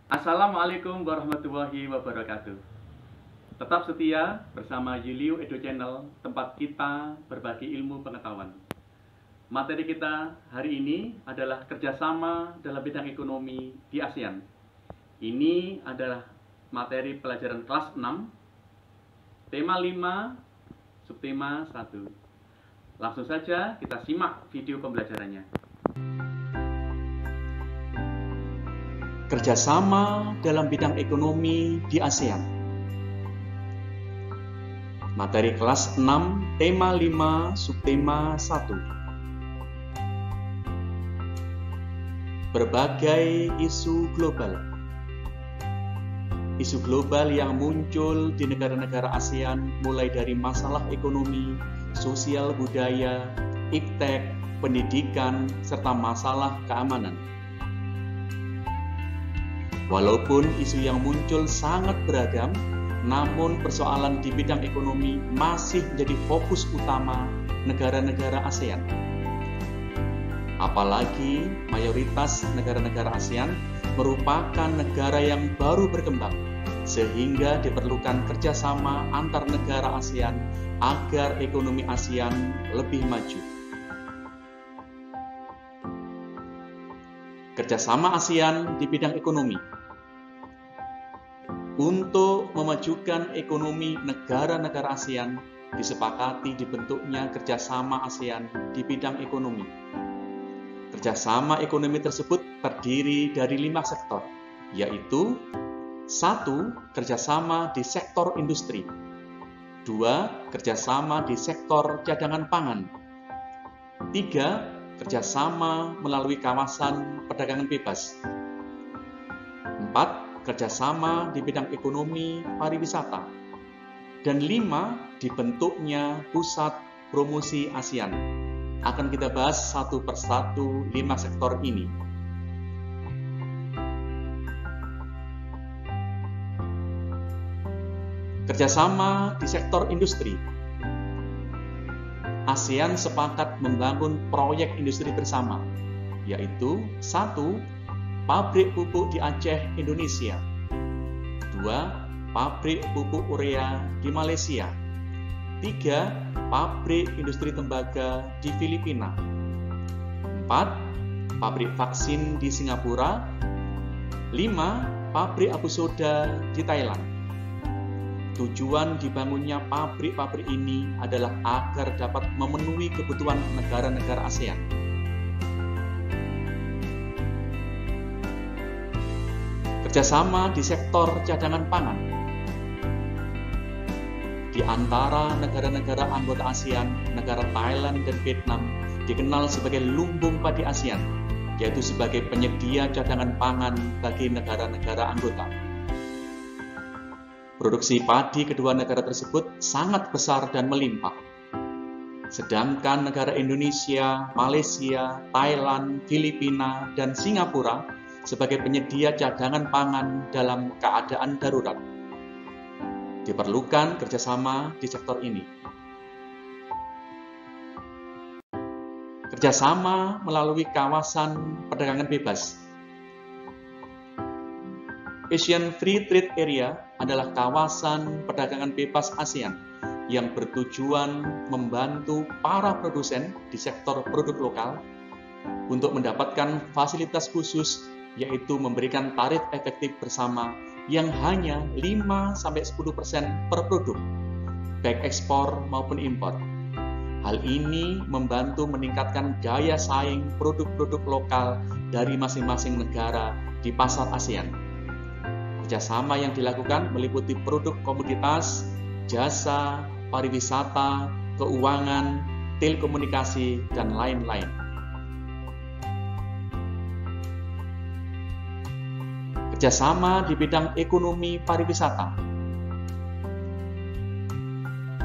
Assalamualaikum warahmatullahi wabarakatuh. Tetap setia bersama Yulio Edo Channel, tempat kita berbagi ilmu pengetahuan. Materi kita hari ini adalah kerjasama dalam bidang ekonomi di ASEAN. Ini adalah materi pelajaran kelas 6, tema 5, subtema 1. Langsung saja kita simak video pembelajarannya. Kerjasama dalam bidang ekonomi di ASEAN. Materi kelas 6, tema 5, subtema 1. Berbagai isu global. Isu global yang muncul di negara-negara ASEAN mulai dari masalah ekonomi, sosial budaya, iptek, pendidikan, serta masalah keamanan. Walaupun isu yang muncul sangat beragam, namun persoalan di bidang ekonomi masih menjadi fokus utama negara-negara ASEAN. Apalagi mayoritas negara-negara ASEAN merupakan negara yang baru berkembang, sehingga diperlukan kerjasama antar negara ASEAN agar ekonomi ASEAN lebih maju. Kerjasama ASEAN di bidang ekonomi. Untuk memajukan ekonomi negara-negara ASEAN, disepakati dibentuknya kerjasama ASEAN di bidang ekonomi. Kerjasama ekonomi tersebut terdiri dari 5 sektor, yaitu 1. Kerjasama di sektor industri, 2. Kerjasama di sektor cadangan pangan, 3. Kerjasama melalui kawasan perdagangan bebas, 4. Kerjasama di bidang ekonomi pariwisata, dan 5. Dibentuknya pusat promosi ASEAN. Akan kita bahas satu persatu 5 sektor ini. Kerjasama di sektor industri. ASEAN sepakat membangun proyek industri bersama, yaitu 1. Pabrik pupuk di Aceh, Indonesia, 2. Pabrik pupuk urea di Malaysia, 3. Pabrik industri tembaga di Filipina, 4. Pabrik vaksin di Singapura, 5. Pabrik abu soda di Thailand. Tujuan dibangunnya pabrik-pabrik ini adalah agar dapat memenuhi kebutuhan negara-negara ASEAN. Kerjasama di sektor cadangan pangan. Di antara negara-negara anggota ASEAN, negara Thailand dan Vietnam dikenal sebagai lumbung padi ASEAN, yaitu sebagai penyedia cadangan pangan bagi negara-negara anggota. Produksi padi kedua negara tersebut sangat besar dan melimpah. Sedangkan negara Indonesia, Malaysia, Thailand, Filipina, dan Singapura sebagai penyedia cadangan pangan dalam keadaan darurat. Diperlukan kerjasama di sektor ini. Kerjasama melalui kawasan perdagangan bebas. Asian Free Trade Area adalah kawasan perdagangan bebas ASEAN yang bertujuan membantu para produsen di sektor produk lokal untuk mendapatkan fasilitas khusus, yaitu memberikan tarif efektif bersama yang hanya 5-10% per produk, baik ekspor maupun impor. Hal ini membantu meningkatkan daya saing produk-produk lokal dari masing-masing negara di pasar ASEAN. Kerjasama yang dilakukan meliputi produk komoditas, jasa, pariwisata, keuangan, telekomunikasi, dan lain-lain. Kerjasama di bidang ekonomi pariwisata.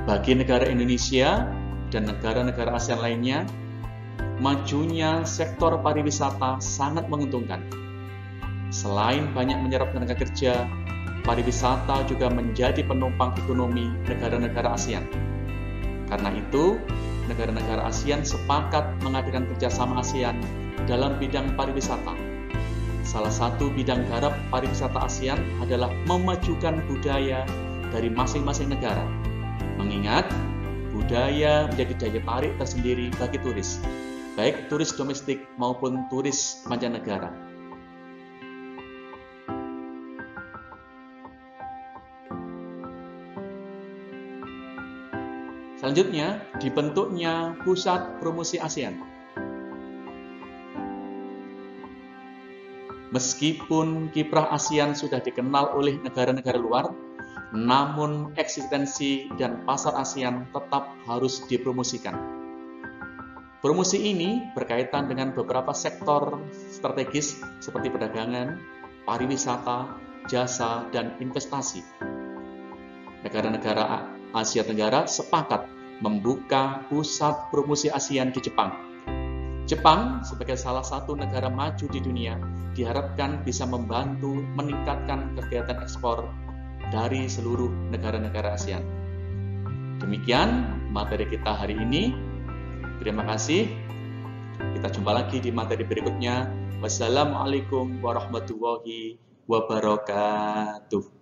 Bagi negara Indonesia dan negara-negara ASEAN lainnya, majunya sektor pariwisata sangat menguntungkan. Selain banyak menyerap tenaga kerja, pariwisata juga menjadi penopang ekonomi negara-negara ASEAN. Karena itu, negara-negara ASEAN sepakat mengadakan kerjasama ASEAN dalam bidang pariwisata. salah satu bidang garap pariwisata ASEAN adalah memajukan budaya dari masing-masing negara. Mengingat budaya menjadi daya tarik tersendiri bagi turis, baik turis domestik maupun turis mancanegara. Selanjutnya, dibentuknya Pusat Promosi ASEAN. Meskipun kiprah ASEAN sudah dikenal oleh negara-negara luar, namun eksistensi dan pasar ASEAN tetap harus dipromosikan. Promosi ini berkaitan dengan beberapa sektor strategis seperti perdagangan, pariwisata, jasa, dan investasi. Negara-negara Asia Tenggara sepakat membuka pusat promosi ASEAN di Jepang. Jepang sebagai salah satu negara maju di dunia diharapkan bisa membantu meningkatkan kegiatan ekspor dari seluruh negara-negara ASEAN. Demikian materi kita hari ini. Terima kasih. Kita jumpa lagi di materi berikutnya. Wassalamualaikum warahmatullahi wabarakatuh.